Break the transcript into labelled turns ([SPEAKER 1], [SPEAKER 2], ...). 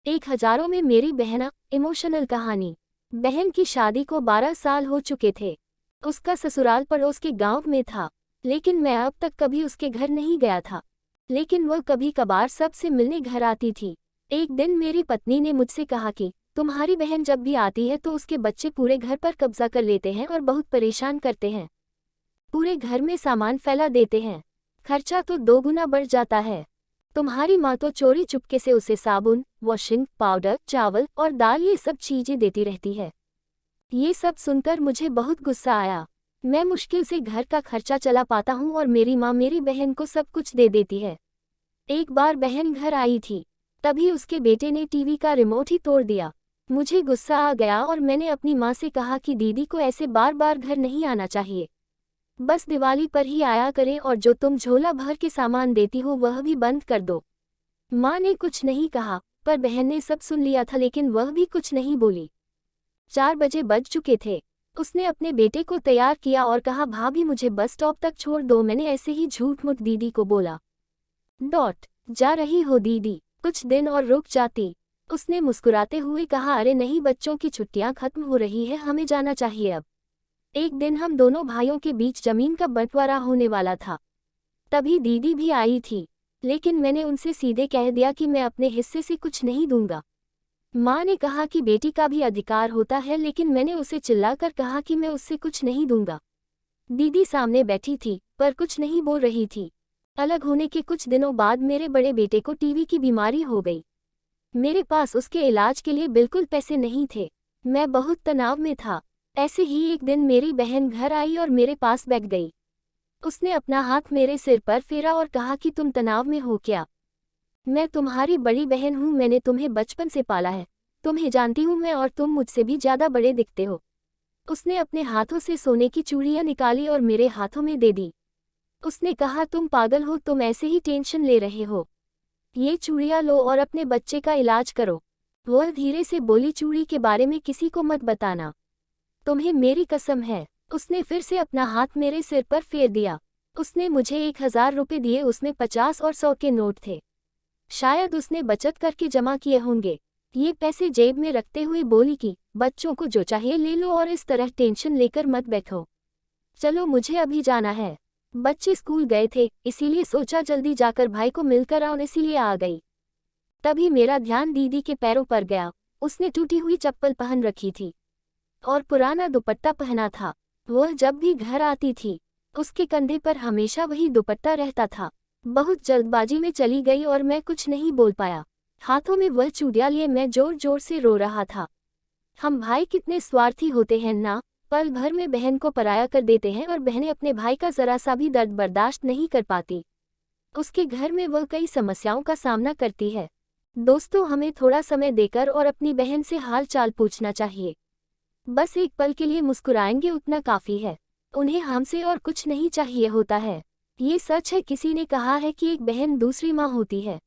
[SPEAKER 1] एक हजारों में मेरी बहना। इमोशनल कहानी। बहन की शादी को 12 साल हो चुके थे। उसका ससुराल पड़ोस के गांव में था, लेकिन मैं अब तक कभी उसके घर नहीं गया था। लेकिन वह कभी कभार सबसे मिलने घर आती थी। एक दिन मेरी पत्नी ने मुझसे कहा कि तुम्हारी बहन जब भी आती है तो उसके बच्चे पूरे घर पर कब्जा कर लेते हैं और बहुत परेशान करते हैं। पूरे घर में सामान फैला देते हैं। खर्चा तो 2 गुना बढ़ जाता है। तुम्हारी माँ तो चोरी चुपके से उसे साबुन, वॉशिंग पाउडर, चावल और दाल ये सब चीजें देती रहती है। ये सब सुनकर मुझे बहुत गुस्सा आया। मैं मुश्किल से घर का खर्चा चला पाता हूँ और मेरी माँ मेरी बहन को सब कुछ दे देती है। एक बार बहन घर आई थी, तभी उसके बेटे ने टीवी का रिमोट ही तोड़ दिया। मुझे गुस्सा आ गया और मैंने अपनी माँ से कहा कि दीदी को ऐसे बार बार घर नहीं आना चाहिए। बस दिवाली पर ही आया करे और जो तुम झोला भर के सामान देती हो वह भी बंद कर दो। माँ ने कुछ नहीं कहा, पर बहन ने सब सुन लिया था, लेकिन वह भी कुछ नहीं बोली। 4 बजे बज चुके थे। उसने अपने बेटे को तैयार किया और कहा, भाभी मुझे बस स्टॉप तक छोड़ दो। मैंने ऐसे ही झूठ मूठ दीदी को बोला। जा रही हो दीदी, कुछ दिन और रुक जाती। उसने मुस्कुराते हुए कहा, अरे नहीं, बच्चों की छुट्टियां खत्म हो रही है, हमें जाना चाहिए अब। एक दिन हम दोनों भाइयों के बीच जमीन का बंटवारा होने वाला था। तभी दीदी भी आई थी, लेकिन मैंने उनसे सीधे कह दिया कि मैं अपने हिस्से से कुछ नहीं दूंगा। माँ ने कहा कि बेटी का भी अधिकार होता है, लेकिन मैंने उसे चिल्लाकर कहा कि मैं उससे कुछ नहीं दूंगा। दीदी सामने बैठी थी, पर कुछ नहीं बोल रही थी। अलग होने के कुछ दिनों बाद मेरे बड़े बेटे को टीवी की बीमारी हो गई। मेरे पास उसके इलाज के लिए बिल्कुल पैसे नहीं थे। मैं बहुत तनाव में था। ऐसे ही एक दिन मेरी बहन घर आई और मेरे पास बैठ गई। उसने अपना हाथ मेरे सिर पर फेरा और कहा कि तुम तनाव में हो क्या? मैं तुम्हारी बड़ी बहन हूँ, मैंने तुम्हें बचपन से पाला है, तुम्हें जानती हूँ मैं, और तुम मुझसे भी ज्यादा बड़े दिखते हो। उसने अपने हाथों से सोने की चूड़ियाँ निकाली और मेरे हाथों में दे दी। उसने कहा, तुम पागल हो, तुम ऐसे ही टेंशन ले रहे हो। ये चूड़ियाँ लो और अपने बच्चे का इलाज करो। वह धीरे से बोली, चूड़ी के बारे में किसी को मत बताना, तुम्हें मेरी कसम है। उसने फिर से अपना हाथ मेरे सिर पर फेर दिया। उसने मुझे 1000 रुपये दिए, उसमें 50 और 100 के नोट थे। शायद उसने बचत करके जमा किए होंगे। ये पैसे जेब में रखते हुए बोली कि बच्चों को जो चाहिए ले लो और इस तरह टेंशन लेकर मत बैठो। चलो मुझे अभी जाना है। बच्चे स्कूल गए थे, इसीलिए सोचा जल्दी जाकर भाई को मिलकर आऊं, इसीलिए आ गई। तभी मेरा ध्यान दीदी के पैरों पर गया। उसने टूटी हुई चप्पल पहन रखी थी और पुराना दुपट्टा पहना था। वह जब भी घर आती थी, उसके कंधे पर हमेशा वही दुपट्टा रहता था। बहुत जल्दबाजी में चली गई और मैं कुछ नहीं बोल पाया। हाथों में वह चूड़ियां लिए मैं जोर जोर से रो रहा था। हम भाई कितने स्वार्थी होते हैं ना, पल भर में बहन को पराया कर देते हैं और बहनें अपने भाई का जरा सा भी दर्द बर्दाश्त नहीं कर पाती। उसके घर में वह कई समस्याओं का सामना करती है। दोस्तों, हमें थोड़ा समय देकर और अपनी बहन से हाल चाल पूछना चाहिए। बस एक पल के लिए मुस्कुराएंगे, उतना काफी है। उन्हें हमसे और कुछ नहीं चाहिए होता है। ये सच है, किसी ने कहा है कि एक बहन दूसरी माँ होती है।